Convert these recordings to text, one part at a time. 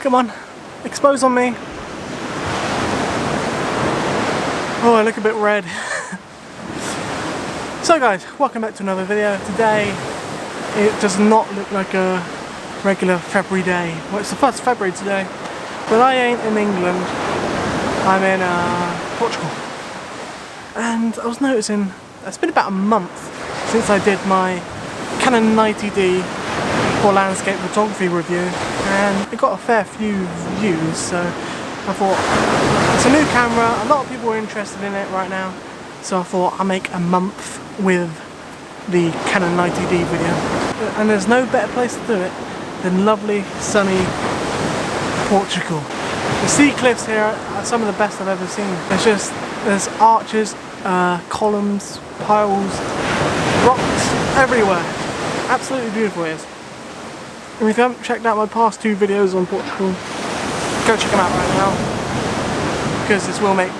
Come on, expose on me. Oh, I look a bit red. So guys, welcome back to another video. Today, it does not look like a regular February day. Well, it's the 1st of February today, but I ain't in England. I'm in Portugal. And I was noticing, it's been about a month since I did my Canon 90d for landscape photography review, and it got a fair few views, so I thought, it's a new camera, a lot of people are interested in it right now, so I thought I'll make a month with the Canon 90d video. And there's no better place to do it than lovely, sunny Portugal. The sea cliffs here are some of the best I've ever seen. There's arches, columns, piles, rocks everywhere. Absolutely beautiful it is. And if you haven't checked out my past 2 videos on Portugal, go check them out right now, because this will make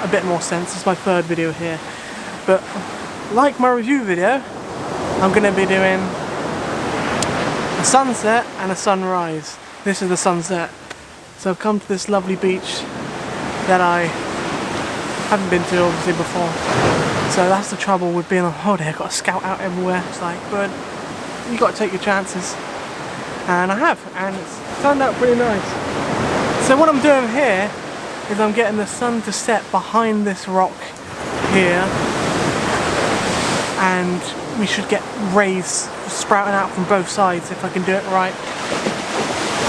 a bit more sense. It's my 3rd video here. But like my review video, I'm going to be doing a sunset and a sunrise. This is the sunset. So I've come to this lovely beach that I haven't been to obviously before. So that's the trouble with being on holiday. I've got to scout out everywhere. It's like, but you got to take your chances. And I have, and it's turned out pretty nice. So what I'm doing here is I'm getting the sun to set behind this rock here, and we should get rays sprouting out from both sides if I can do it right.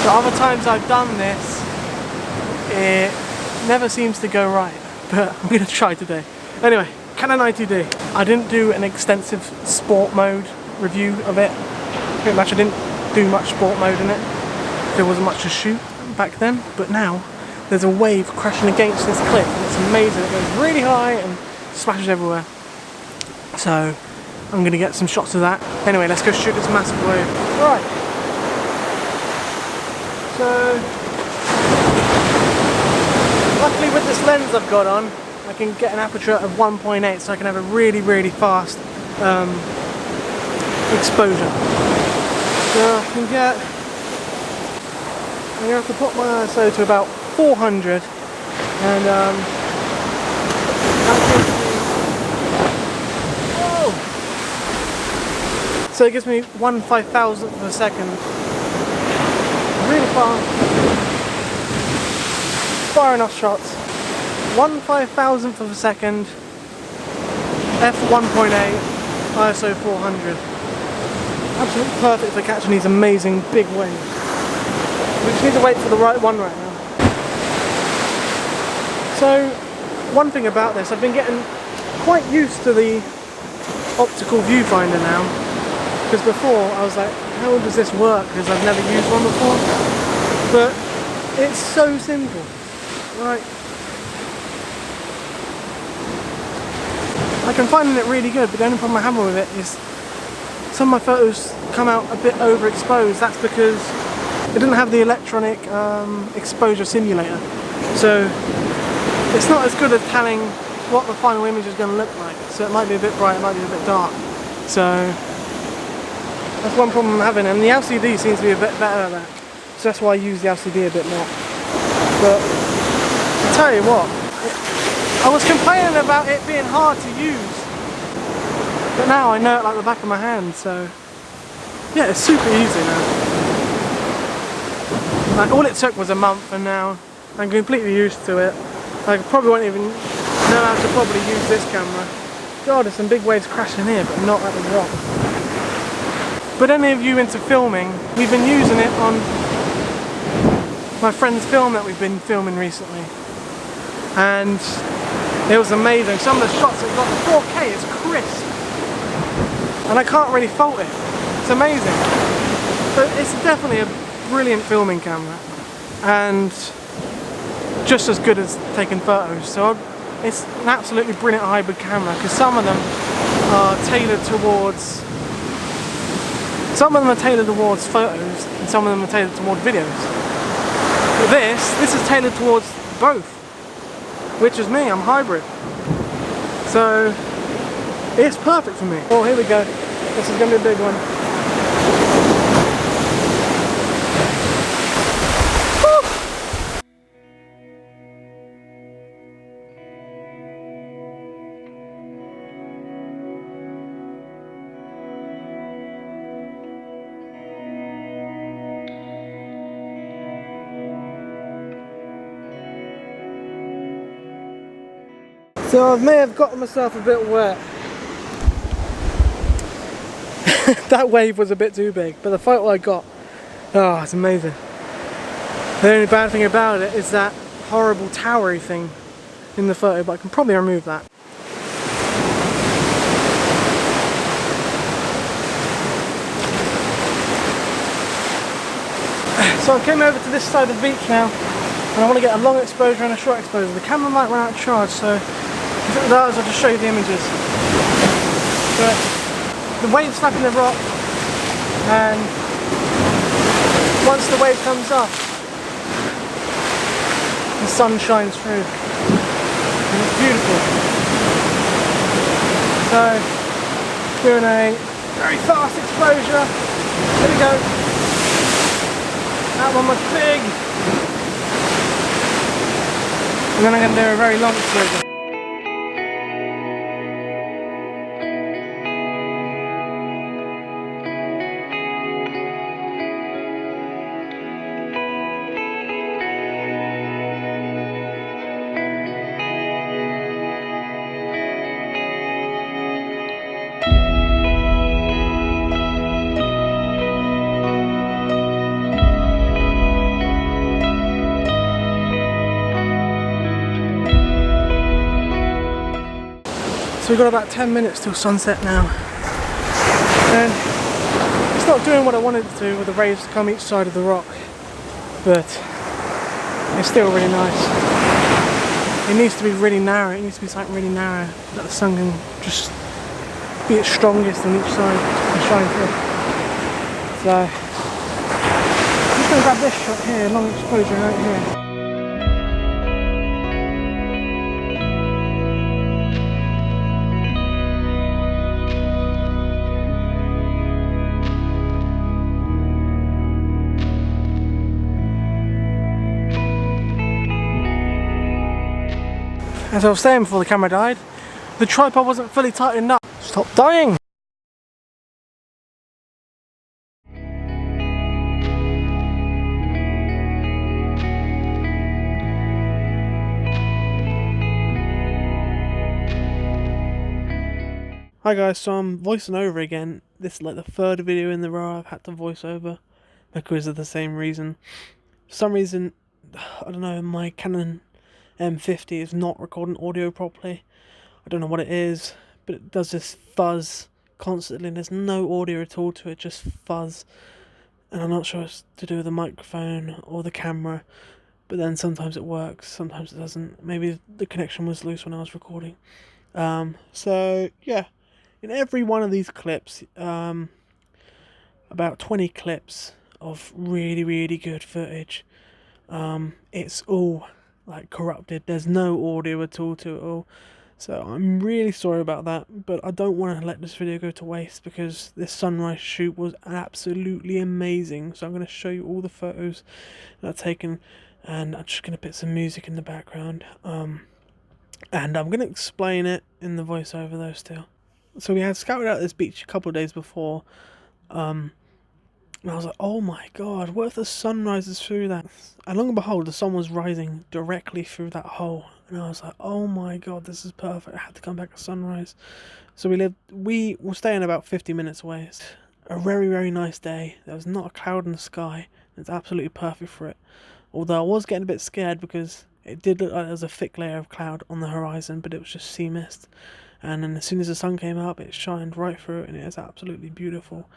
The other times I've done this, it never seems to go right, but I'm going to try today. Anyway, Canon 90d. I didn't do an extensive sport mode review of it. Pretty much I didn't do much sport mode in it. There wasn't much to shoot back then, but now there's a wave crashing against this cliff and it's amazing. It goes really high and smashes everywhere. So I'm going to get some shots of that. Anyway, let's go shoot this massive wave. Alright. So luckily with this lens I've got on, I can get an aperture of 1.8, so I can have a really, really fast exposure. So I can get, I'm going to have to put my ISO to about 400, and that gives me, whoa! So it gives me 1/5000th of a second. Really fast. Far enough shots. 1/5000th of a second, f1.8, ISO 400. Absolutely perfect for catching these amazing big waves. We just need to wait for the right one right now. So, one thing about this, I've been getting quite used to the optical viewfinder now. Because before I was like, how does this work? Because I've never used one before. But it's so simple. Right. Like, I'm finding it really good, but the only problem I have with it is some of my photos come out a bit overexposed. That's because it didn't have the electronic exposure simulator, so it's not as good at telling what the final image is going to look like. So it might be a bit bright, it might be a bit dark. So that's one problem I'm having, and the LCD seems to be a bit better at that. So that's why I use the LCD a bit more. But I tell you what, I was complaining about it being hard to use. But now I know it like the back of my hand, so yeah, it's super easy now. Like, all it took was a month, and now I'm completely used to it. I probably won't even know how to probably use this camera. God, there's some big waves crashing here, but not at the rock. But any of you into filming, we've been using it on my friend's film that we've been filming recently. And it was amazing. Some of the shots it got, the 4K is crisp. And I can't really fault it. It's amazing. But it's definitely a brilliant filming camera, and just as good as taking photos. So it's an absolutely brilliant hybrid camera, because some of them are tailored towards photos, and some of them are tailored towards videos. But this is tailored towards both, which is me. I'm hybrid. So it's perfect for me. Oh, here we go. This is going to be a big one. So I may have gotten myself a bit wet. That wave was a bit too big, but the photo I got, oh, it's amazing. The only bad thing about it is that horrible towery thing in the photo, but I can probably remove that. So I came over to this side of the beach now, and I want to get a long exposure and a short exposure. The camera might run out of charge, so if it does, I'll just show you the images. But the wave's slapping the rock, and once the wave comes up, the sun shines through, and it's beautiful. So, doing a very fast exposure. There we go. That one was big. And then I'm going to do a very long exposure. So we've got about 10 minutes till sunset now, and it's not doing what I wanted it to with the rays to come each side of the rock, but it's still really nice. It needs to be really narrow, it needs to be something really narrow that the sun can just be its strongest on each side and shine through. So I'm just going to grab this shot here, long exposure right here. As I was saying before the camera died, the tripod wasn't fully tightened up. Stop dying! Hi guys, so I'm voicing over again. This is like the third video in the row I've had to voice over because of the same reason. For some reason, I don't know, my Canon M50 is not recording audio properly. I don't know what it is, but it does this fuzz constantly and there's no audio at all to it, just fuzz. And I'm not sure it's to do with the microphone or the camera, but then sometimes it works, sometimes it doesn't. Maybe the connection was loose when I was recording. So yeah, in every one of these clips, about 20 clips of really good footage, it's all like corrupted. There's no audio at all to it all, so I'm really sorry about that, but I don't want to let this video go to waste because this sunrise shoot was absolutely amazing. So I'm going to show you all the photos that I've taken, and I'm just going to put some music in the background, and I'm going to explain it in the voiceover though still. So we had scouted out this beach a couple of days before, and I was like, oh my god, what if the sun rises through that? And lo and behold, the sun was rising directly through that hole. And I was like, oh my god, this is perfect. I had to come back at sunrise. So we were staying about 50 minutes away. It's a very nice day. There was not a cloud in the sky. It's absolutely perfect for it. Although I was getting a bit scared because it did look like there was a thick layer of cloud on the horizon, but it was just sea mist. And then as soon as the sun came up, it shined right through it and it was absolutely beautiful.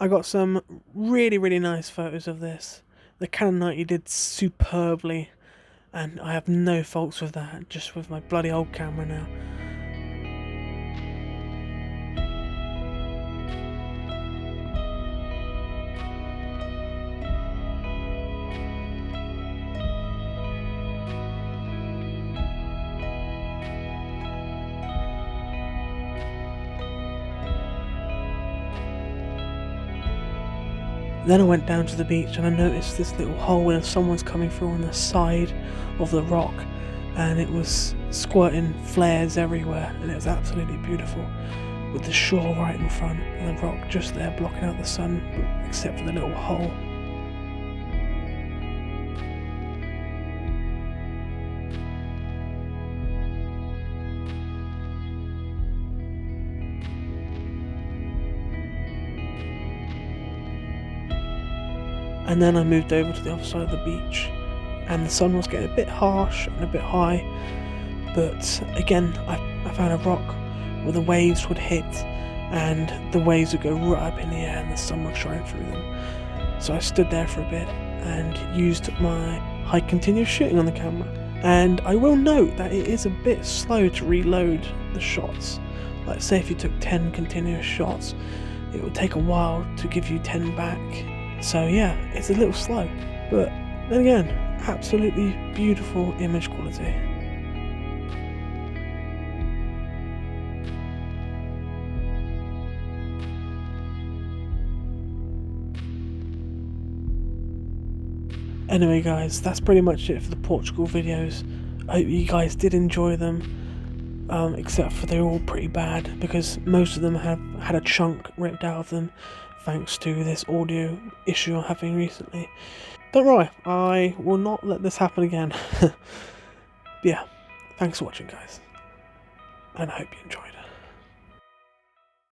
I got some really nice photos of this. The Canon 90 did superbly, and I have no faults with that, just with my bloody old camera now. Then I went down to the beach and I noticed this little hole where someone's coming through on the side of the rock, and it was squirting flares everywhere, and it was absolutely beautiful, with the shore right in front and the rock just there blocking out the sun, except for the little hole. and then I moved over to the other side of the beach, and the sun was getting a bit harsh and a bit high, but again I found a rock where the waves would hit, and the waves would go right up in the air and the sun would shine through them. So I stood there for a bit and used my high continuous shooting on the camera. And I will note that it is a bit slow to reload the shots. Like, say if you took 10 continuous shots, it would take a while to give you 10 back. So yeah, it's a little slow, but then again, absolutely beautiful image quality. Anyway guys, that's pretty much it for the Portugal videos. I hope you guys did enjoy them, except for they're all pretty bad, because most of them have had a chunk ripped out of them, thanks to this audio issue I'm having recently. Don't worry, I will not let this happen again. But yeah, thanks for watching guys, and I hope you enjoyed it.